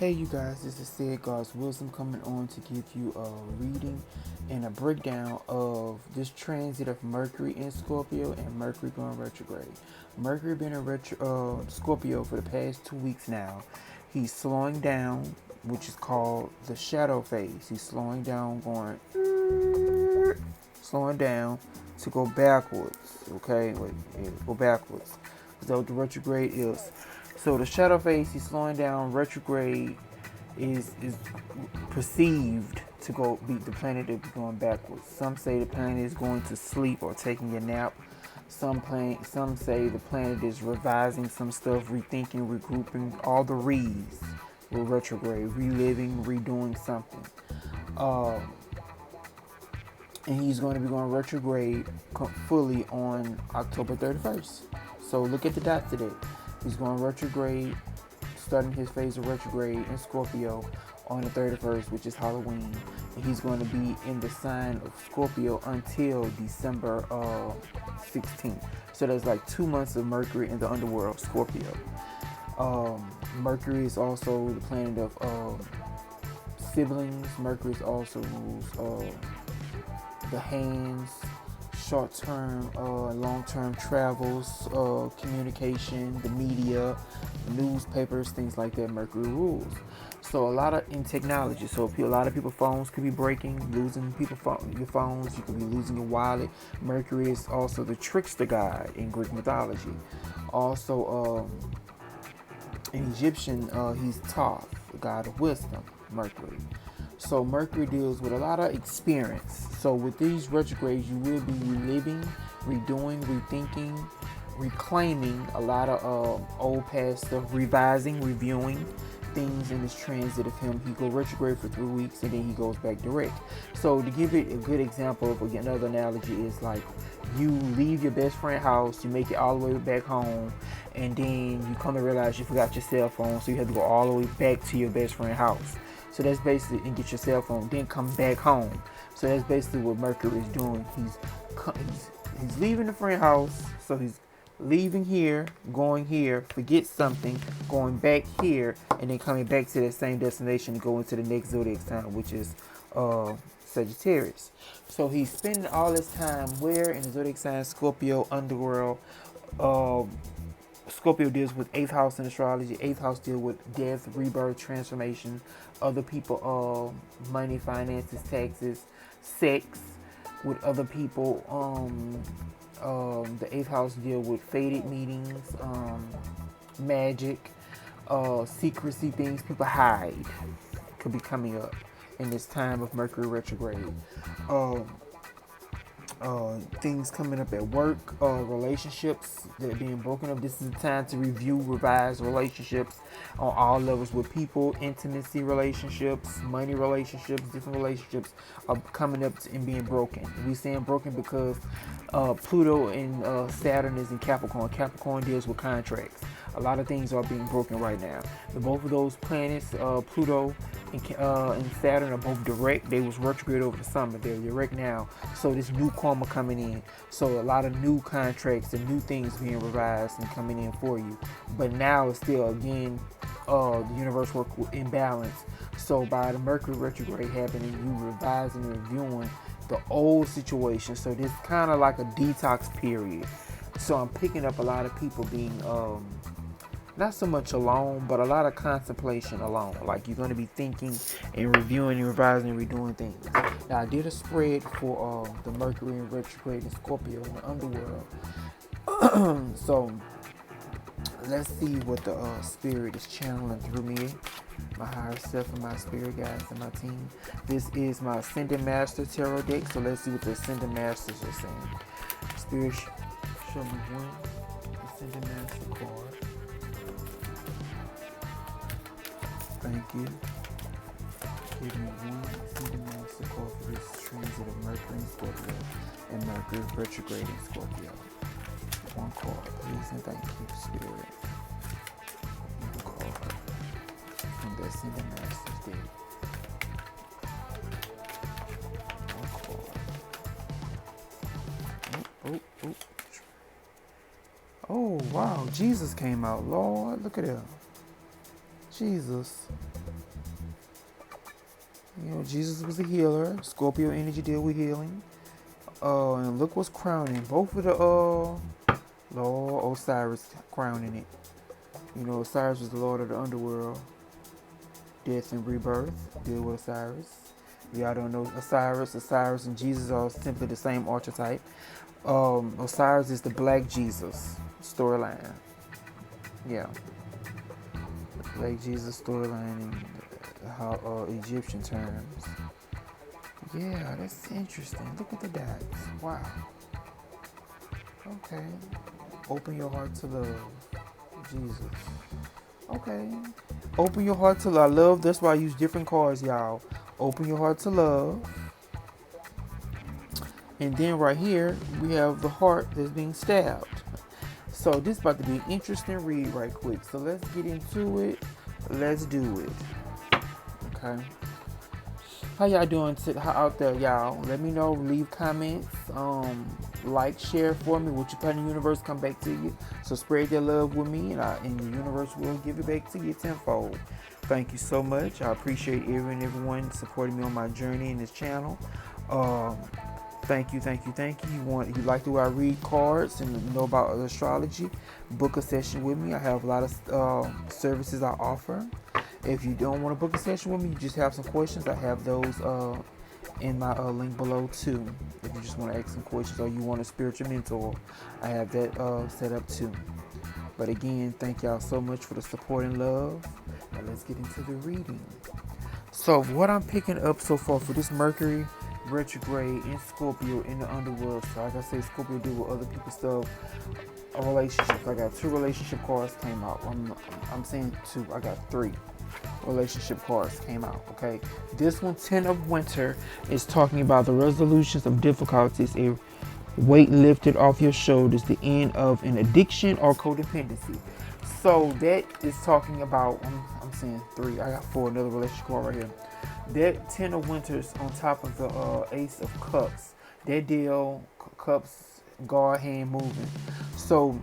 Hey you guys, this is Sid God's Wisdom coming on to give you a reading and a breakdown of this transit of Mercury in Scorpio and Mercury going retrograde. Mercury been in Scorpio for the past 2 weeks now. He's slowing down, which is called the shadow phase. He's slowing down, slowing down to go backwards. Okay, go backwards. That's what the retrograde is. So the shadow phase, he's slowing down. Retrograde is perceived to be the planet to be going backwards. Some say the planet is going to sleep or taking a nap. Some say the planet is revising some stuff, rethinking, regrouping, all the re's with retrograde, reliving, redoing something. And he's going to be going retrograde fully on October 31st. So look at the dots today. He's going retrograde, starting his phase of retrograde in Scorpio on the 31st, which is Halloween. And he's going to be in the sign of Scorpio until December 16th. So there's like 2 months of Mercury in the underworld, Scorpio. Mercury is also the planet of siblings. Mercury also rules the hands, short-term, long-term travels, communication, the media, newspapers, things like that. Mercury rules. So a lot of in technology. So a lot of people's phones could be breaking, losing your phones. You could be losing your wallet. Mercury is also the trickster god in Greek mythology. Also, in Egyptian, he's Thoth, the god of wisdom. Mercury. So Mercury deals with a lot of experience. So with these retrogrades, you will be reliving, redoing, rethinking, reclaiming a lot of old past stuff, revising, reviewing things in this transit of him. He goes retrograde for 3 weeks and then he goes back direct. So to give it a good example of another analogy is like you leave your best friend's house, you make it all the way back home, and then you come to realize you forgot your cell phone, so you have to go all the way back to your best friend's house. So that's basically, and get your cell phone, then come back home. So that's basically what Mercury is doing. He's leaving the friend house, so he's leaving here, going here, forget something, going back here, and then coming back to that same destination to go into the next zodiac sign, which is Sagittarius. So he's spending all this time where in the zodiac sign, Scorpio, underworld. Scorpio deals with 8th house in astrology. 8th house deals with death, rebirth, transformation, other people, money, finances, taxes, sex with other people. The 8th house deal with fated meetings, magic, secrecy, things people hide could be coming up in this time of Mercury retrograde. Things coming up at work, relationships that are being broken up. This is the time to review, revise relationships on all levels with people, intimacy relationships, money relationships, different relationships are coming up and being broken. We saying broken because Pluto and Saturn is in Capricorn. Capricorn deals with contracts. A lot of things are being broken right now. Both of those planets, Pluto and Saturn, are both direct. They was retrograde over the summer. They're direct now. So this new karma coming in. So a lot of new contracts and new things being revised and coming in for you. But now it's still, again, the universe work in balance. So by the Mercury retrograde happening, you revising and reviewing the old situation. So this kind of like a detox period. So I'm picking up a lot of people being not so much alone, but a lot of contemplation alone. Like you're going to be thinking and reviewing and revising and redoing things. Now I did a spread for the Mercury in retrograde in Scorpio in the underworld. So let's see what the spirit is channeling through me, my higher self and my spirit guides and my team. This is my Ascendant Master Tarot deck. So let's see what the Ascendant Masters are saying. Spirit, show me one Ascendant Master card. Thank you. Give me one Ascendant Master card for this transit of Mercury in Scorpio and Mercury retrograde in Scorpio. One card, please, and thank you, Spirit. One card from the Ascendant Master's deck. One card. Oh, wow, Jesus came out. Lord, look at him. Jesus. You know, Jesus was a healer. Scorpio energy deal with healing. And look what's crowning. Both of the Lord Osiris crowning it. You know, Osiris was the Lord of the underworld. Death and rebirth. Deal with Osiris. Y'all don't know Osiris. Osiris and Jesus are simply the same archetype. Osiris is the Black Jesus storyline. Yeah. The Black Jesus storyline in how Egyptian terms. Yeah, that's interesting. Look at the dots. Wow. Okay. Open your heart to love. Jesus. Okay. Open your heart to love. I love, that's why I use different cards, y'all. Open your heart to love. And then right here, we have the heart that's being stabbed. So this is about to be an interesting read right quick. So let's get into it. Let's do it. Okay. How y'all doing out there, y'all? Let me know. Leave comments. Like, share for me. What you put in the universe come back to you. So spread that love with me, and the universe will give it back to you tenfold. Thank you so much. I appreciate everyone supporting me on my journey in this channel. Thank you. You like the way I read cards and know about astrology? Book a session with me. I have a lot of services I offer. If you don't want to book a session with me, you just have some questions, I have those in my link below too. If you just want to ask some questions or you want a spiritual mentor, I have that set up too. But again, thank y'all so much for the support and love. Now let's get into the reading. So what I'm picking up so far for this Mercury Retrograde in Scorpio in the underworld. So like I say, Scorpio deal with other people's stuff. A relationship. I got 2 relationship cards came out. I'm saying 2. I got 3 relationship cards came out. Okay, this one, 10 of Winter, is talking about the resolutions of difficulties, a weight lifted off your shoulders, the end of an addiction or codependency. So that is talking about, I'm saying 3, I got 4, another relationship card right here. That 10 of Winters on top of the Ace of Cups, that deal, cups, guard, hand moving. So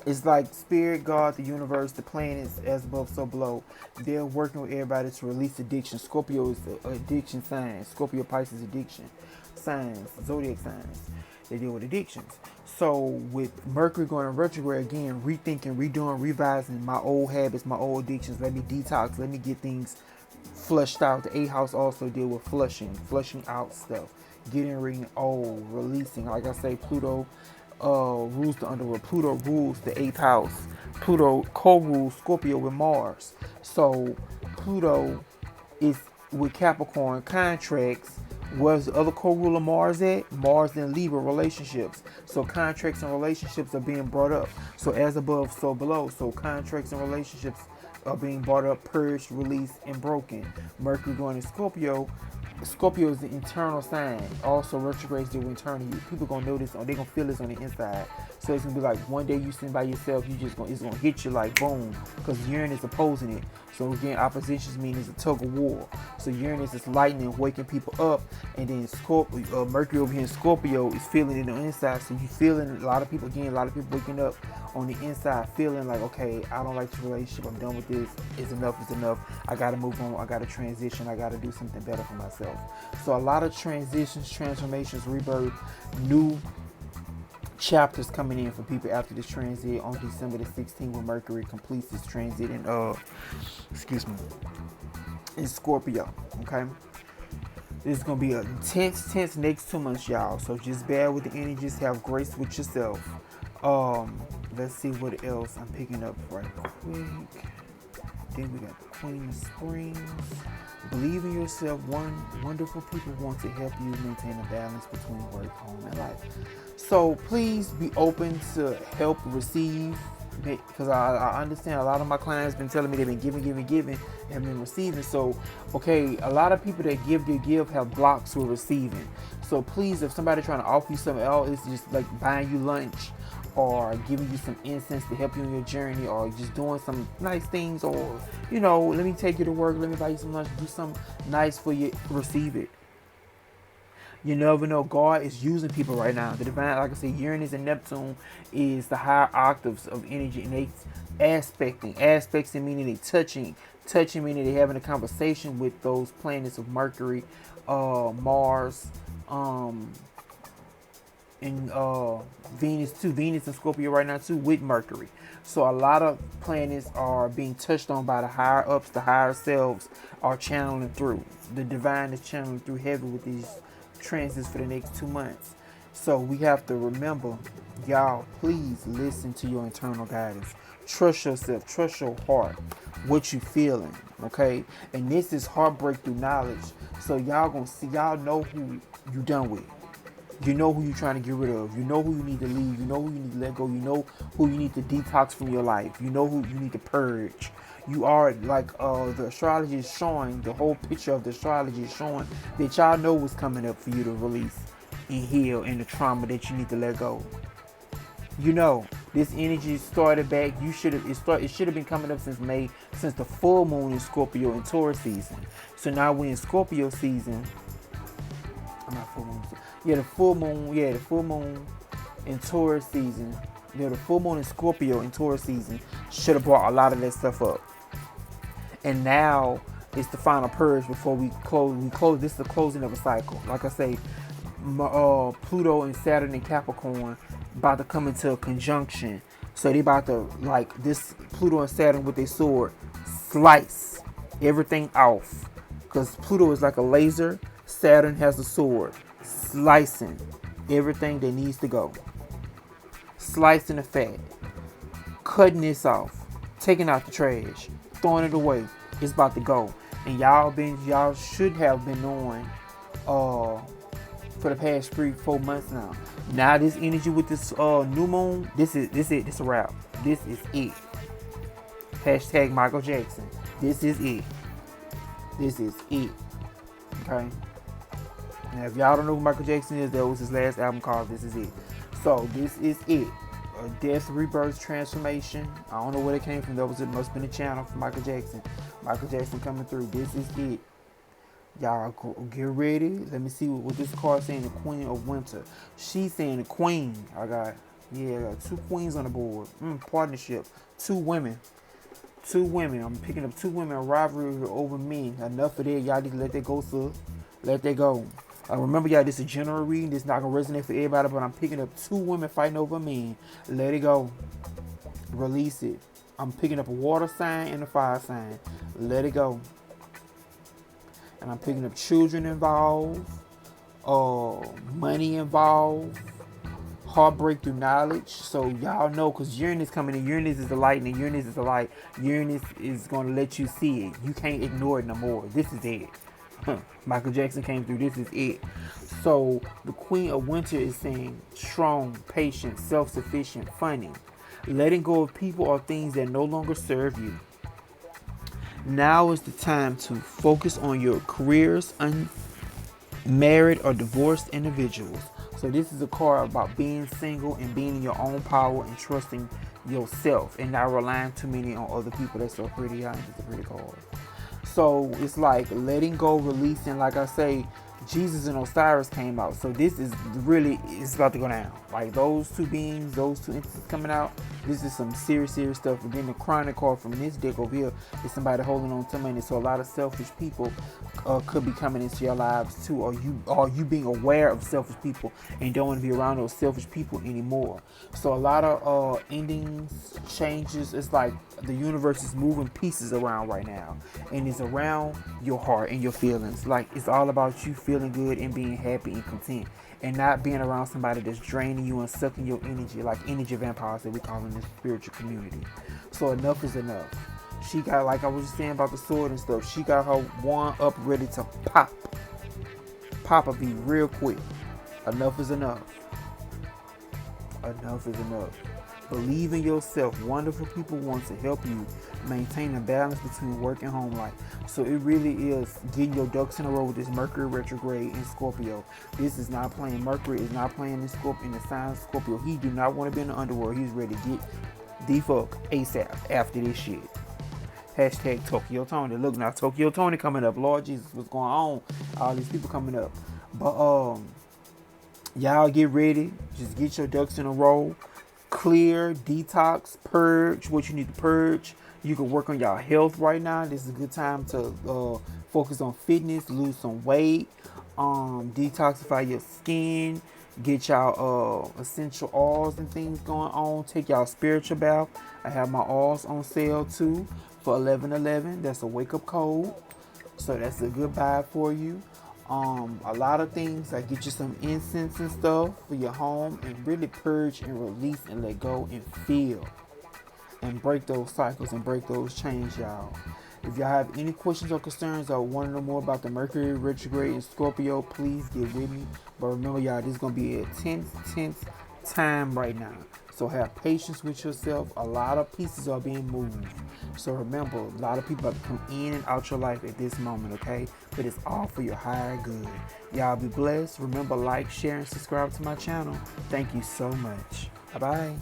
it's like spirit, God, the universe, the planets, as above, so below. They're working with everybody to release addiction. Scorpio is the addiction sign. Scorpio, Pisces, addiction signs, zodiac signs. They deal with addictions. So with Mercury going in retrograde again, rethinking, redoing, revising my old habits, my old addictions. Let me detox. Let me get things flushed out. The 8th house also deal with flushing out stuff, getting rid of old, releasing. Like I say, Pluto rules the underworld. Pluto rules the 8th house. Pluto co-rules Scorpio with Mars. So Pluto is with Capricorn contracts. Where's the other co-ruler Mars at? Mars and Libra, relationships. So contracts and relationships are being brought up. So as above, so below. So contracts and relationships are being brought up, purged, released, and broken. Mercury going to Scorpio. Scorpio is the internal sign. Also, retrogrades deal with internal. People gonna know this, or they gonna feel this on the inside. So it's gonna be like one day you sitting by yourself, it's gonna hit you like boom, because Uranus is opposing it. So again, oppositions mean it's a tug of war. So Uranus is lightning, waking people up, and then Mercury over here in Scorpio is feeling it on the inside. So you feeling a lot of people waking up on the inside, feeling like, okay, I don't like this relationship. I'm done with this. It's enough. I gotta move on. I gotta transition. I gotta do something better for myself. So a lot of transitions, transformations, rebirth, new chapters coming in for people after this transit on December the 16th when Mercury completes this transit in Scorpio. Okay, this is gonna be an intense next 2 months, y'all. So just bear with the energies, have grace with yourself. Let's see what else I'm picking up right quick. Then we got the Queen of Springs. Believe in yourself. Wonderful people want to help you maintain a balance between work, home, and life. So please be open to help receive, because I understand a lot of my clients been telling me they've been giving, and been receiving. So, okay, a lot of people that give have blocks with receiving. So please, if somebody trying to offer you something else, it's just like buying you lunch, or giving you some incense to help you on your journey, or just doing some nice things, or, let me take you to work, let me buy you some lunch, do something nice for you, receive it. You never know. God is using people right now. The divine, like I said, Uranus and Neptune is the higher octaves of energy, and they aspects meaning they touching meaning they having a conversation with those planets of Mercury, Mars, and Venus too. Venus and Scorpio right now too with Mercury. So a lot of planets are being touched on by the higher ups, the higher selves are channeling through. The divine is channeling through heavy with these transits for the next 2 months. So we have to remember, y'all, please listen to your internal guidance. Trust yourself, trust your heart, what you feeling, okay? And this is heartbreak through knowledge. So y'all gonna see, y'all know who you done with. You know who you're trying to get rid of. You know who you need to leave. You know who you need to let go. You know who you need to detox from your life. You know who you need to purge. You are like the astrology is showing, the whole picture of the astrology is showing that y'all know what's coming up for you to release and heal and the trauma that you need to let go. You know, this energy started back. It should have been coming up since May, since the full moon in Scorpio and Taurus season. So now we're in Scorpio season. I'm not full moon. Yeah, the full moon in Taurus season. Yeah, the full moon in Scorpio in Taurus season should have brought a lot of that stuff up. And now it's the final purge before we close. This is the closing of a cycle. Like I say, Pluto and Saturn and Capricorn about to come into a conjunction. So they about to, like, this Pluto and Saturn with their sword, slice everything off. Because Pluto is like a laser. Saturn has a sword, slicing everything that needs to go. Slicing the fat, cutting this off, taking out the trash, throwing it away. It's about to go. And y'all should have been knowing for the past 3-4 months now. Now this energy with this new moon, this is it. This a wrap. This is it. Hashtag Michael Jackson. This is it. This is it. Okay. Now if y'all don't know who Michael Jackson is, that was his last album called This Is It. So this is it. A death, rebirth, transformation. I don't know where it came from. It must have been a channel for Michael Jackson. Michael Jackson coming through. This is it. Y'all get ready. Let me see what this card saying. The Queen of Winter. She's saying the Queen. I got 2 queens on the board. Partnership. 2 women. 2 women. I'm picking up 2 women. Rivalry over men. Enough of that. Y'all need to let that go, sir. Let that go. Remember, y'all, this is a general reading. This is not going to resonate for everybody, but I'm picking up 2 women fighting over men. Let it go. Release it. I'm picking up a water sign and a fire sign. Let it go. And I'm picking up children involved, money involved, heartbreak through knowledge. So y'all know, because Uranus coming in. Uranus is the light, and Uranus is the light. Uranus is going to let you see it. You can't ignore it no more. This is it. Michael Jackson came through. This is it. So the Queen of Winter is saying strong, patient, self-sufficient, funny, letting go of people or things that no longer serve you. Now is the time to focus on your careers, unmarried or divorced individuals. So this is a card about being single and being in your own power and trusting yourself and not relying too many on other people. That's so pretty. I think it's a pretty card. So it's like letting go, releasing. Like I say, Jesus and Osiris came out. So this is really, it's about to go down. Like those 2 beings, those 2 entities coming out. This is some serious stuff. And then the chronic card from this deck over here is somebody holding on to money. So a lot of selfish people could be coming into your lives too. Or you being aware of selfish people and don't want to be around those selfish people anymore. So a lot of endings, changes. It's like the universe is moving pieces around right now. And it's around your heart and your feelings. Like it's all about you feeling good and being happy and content. And not being around somebody that's draining you and sucking your energy, like energy vampires that we call in the spiritual community. So enough is enough. She got, like I was just saying about the sword and stuff, she got her wand up ready to pop. Pop a beat real quick. Enough is enough. Enough is enough. Believe in yourself. Wonderful people want to help you maintain a balance between work and home life. So it really is getting your ducks in a row with this Mercury Retrograde in Scorpio. This is not playing. Mercury is not playing in Scorpio, in the sign of Scorpio. He do not want to be in the underworld. He's ready to get the fuck ASAP after this shit. Hashtag Tokyo Tony. Look now, Tokyo Tony coming up. Lord Jesus, what's going on? All these people coming up. But y'all get ready. Just get your ducks in a row. Clear, detox, purge what you need to purge. You can work on your health right now. This is a good time to focus on fitness, lose some weight, detoxify your skin, get y'all essential oils and things going on. Take y'all spiritual bath. I have my oils on sale too for 11.11. That's a wake up code. So that's a good buy for you. A lot of things. I get you some incense and stuff for your home and really purge and release and let go and feel and break those cycles and break those chains, y'all. If y'all have any questions or concerns or want to know more about the Mercury Retrograde in Scorpio, please get with me. But remember, y'all, this is going to be a tense time right now. So have patience with yourself. A lot of pieces are being moved. So remember, a lot of people have come in and out your life at this moment, okay? But it's all for your higher good. Y'all be blessed. Remember, like, share, and subscribe to my channel. Thank you so much. Bye-bye.